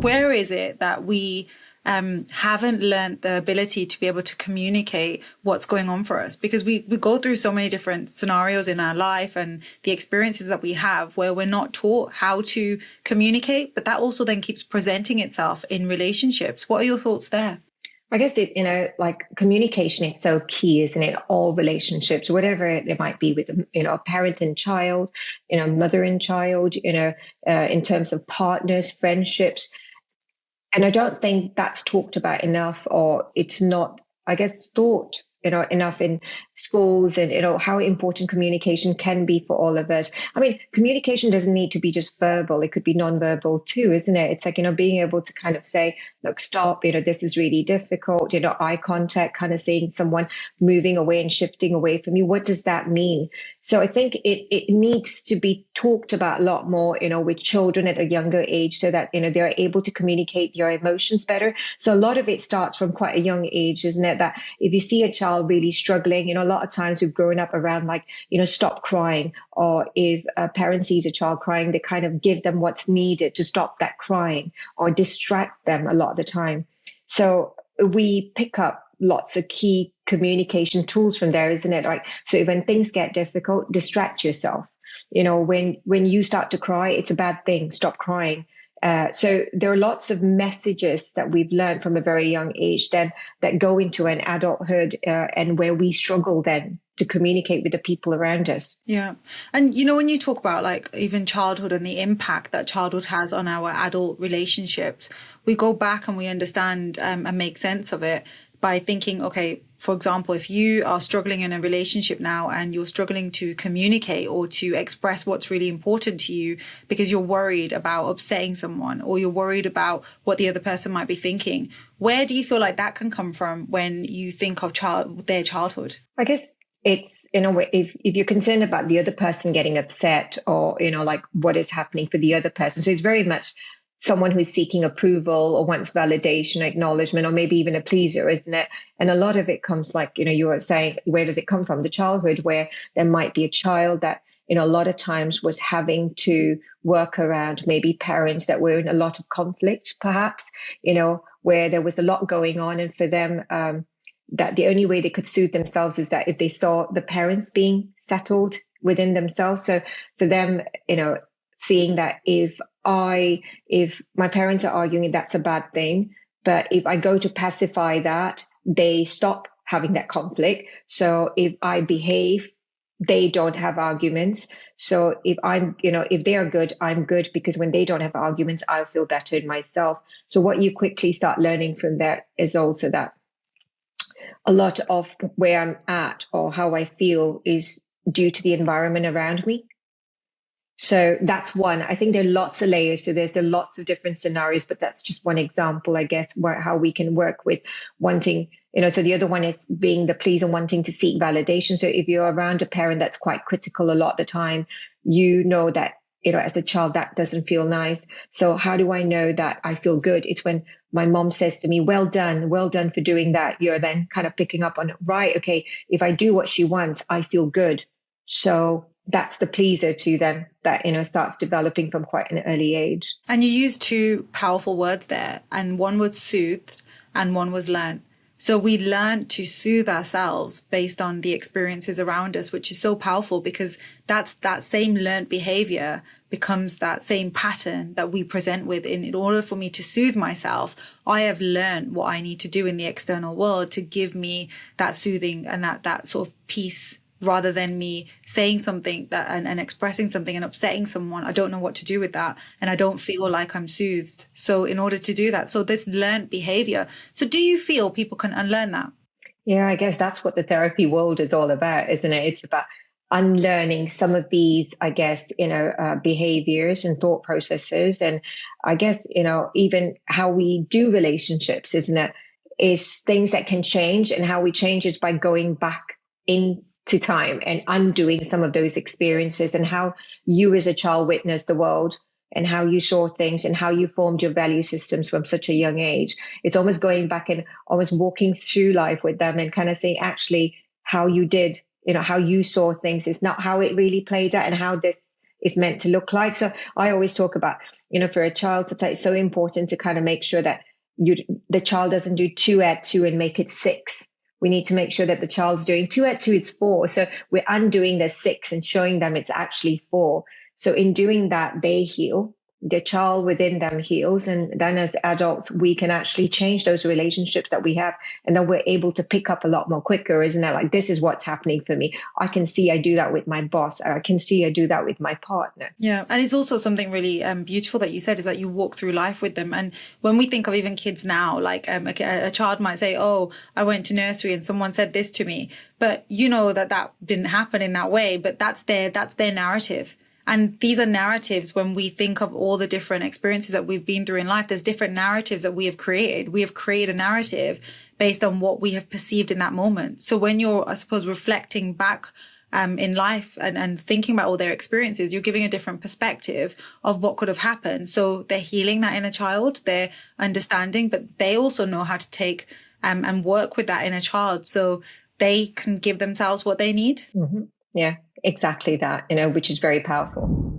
where is it that we haven't learned the ability to be able to communicate what's going on for us? Because we go through so many different scenarios in our life and the experiences that we have where we're not taught how to communicate, but that also then keeps presenting itself in relationships. What are your thoughts there? I guess like communication is so key, isn't it? All relationships, whatever it might be with, a parent and child, mother and child, in terms of partners, friendships. And I don't think that's talked about enough, or it's not, I guess, thought, enough in schools, and, how important communication can be for all of us. I mean, communication doesn't need to be just verbal. It could be nonverbal too, isn't it? It's like, being able to kind of say, look, stop, this is really difficult, eye contact, kind of seeing someone moving away and shifting away from you. What does that mean? So I think it needs to be talked about a lot more, with children at a younger age, so that, they're able to communicate their emotions better. So a lot of it starts from quite a young age, isn't it? That if you see a child really struggling, a lot of times we've grown up around like, stop crying. Or if a parent sees a child crying, they kind of give them what's needed to stop that crying or distract them a lot of the time. So we pick up lots of key communication tools from there, isn't it? Like, so when things get difficult, distract yourself. When you start to cry, it's a bad thing. Stop crying. So there are lots of messages that we've learned from a very young age then that go into an adulthood, and where we struggle then to communicate with the people around us. Yeah. And, when you talk about like even childhood and the impact that childhood has on our adult relationships, we go back and we understand and make sense of it by thinking, okay, for example, if you are struggling in a relationship now and you're struggling to communicate or to express what's really important to you because you're worried about upsetting someone or you're worried about what the other person might be thinking, where do you feel like that can come from when you think of their childhood? I guess it's, in a way, if you're concerned about the other person getting upset or, like what is happening for the other person. So it's very much someone who's seeking approval or wants validation, acknowledgement, or maybe even a pleaser, isn't it? And a lot of it comes, like, you were saying, where does it come from? The childhood, where there might be a child that, a lot of times was having to work around maybe parents that were in a lot of conflict, perhaps, where there was a lot going on. And for them, that the only way they could soothe themselves is that if they saw the parents being settled within themselves. So for them, seeing that if my parents are arguing, that's a bad thing. But if I go to pacify that, they stop having that conflict. So if I behave, they don't have arguments. So if if they are good, I'm good, because when they don't have arguments, I'll feel better in myself. So what you quickly start learning from that is also that a lot of where I'm at or how I feel is due to the environment around me. So that's one. I think there are lots of layers to this. There are lots of different scenarios, but that's just one example, I guess, how we can work with wanting, so the other one is being the pleaser, wanting to seek validation. So if you're around a parent that's quite critical a lot of the time, that, as a child, that doesn't feel nice. So how do I know that I feel good? It's when my mom says to me, well done for doing that. You're then kind of picking up on, right, okay, if I do what she wants, I feel good. So that's the pleaser to them that, starts developing from quite an early age. And you used two powerful words there, and one was soothe and one was learn. So we learn to soothe ourselves based on the experiences around us, which is so powerful, because that same learned behavior becomes that same pattern that we present with. In order for me to soothe myself, I have learned what I need to do in the external world to give me that soothing and that sort of peace, rather than me saying something that and expressing something and upsetting someone. I don't know what to do with that, and I don't feel like I'm soothed. So in order to do that, so this learned behavior. So do you feel people can unlearn that? Yeah, I guess that's what the therapy world is all about, isn't it? It's about unlearning some of these, I guess, behaviors and thought processes. And I guess, even how we do relationships, isn't it? Is things that can change, and how we change is by going back in to time and undoing some of those experiences, and how you as a child witnessed the world and how you saw things and how you formed your value systems from such a young age. It's almost going back and almost walking through life with them and kind of saying, actually, how you did, how you saw things is not how it really played out, and how this is meant to look like. So I always talk about, for a child, sometimes it's so important to kind of make sure that the child doesn't do 2 add 2 and make it 6. We need to make sure that the child's doing 2 add 2 is 4. So we're undoing the 6 and showing them it's actually 4. So in doing that, they heal. The child within them heals. And then as adults, we can actually change those relationships that we have. And then we're able to pick up a lot more quicker, isn't it? Like, this is what's happening for me. I can see I do that with my boss. I can see I do that with my partner. Yeah. And it's also something really beautiful that you said, is that you walk through life with them. And when we think of even kids now, like a child might say, oh, I went to nursery and someone said this to me. But you know that didn't happen in that way. But that's their narrative. And these are narratives. When we think of all the different experiences that we've been through in life, there's different narratives that we have created. We have created a narrative based on what we have perceived in that moment. So when you're, I suppose, reflecting back in life and thinking about all their experiences, you're giving a different perspective of what could have happened. So they're healing that inner child, they're understanding, but they also know how to take and work with that inner child so they can give themselves what they need. Mm-hmm. Yeah, exactly that, which is very powerful.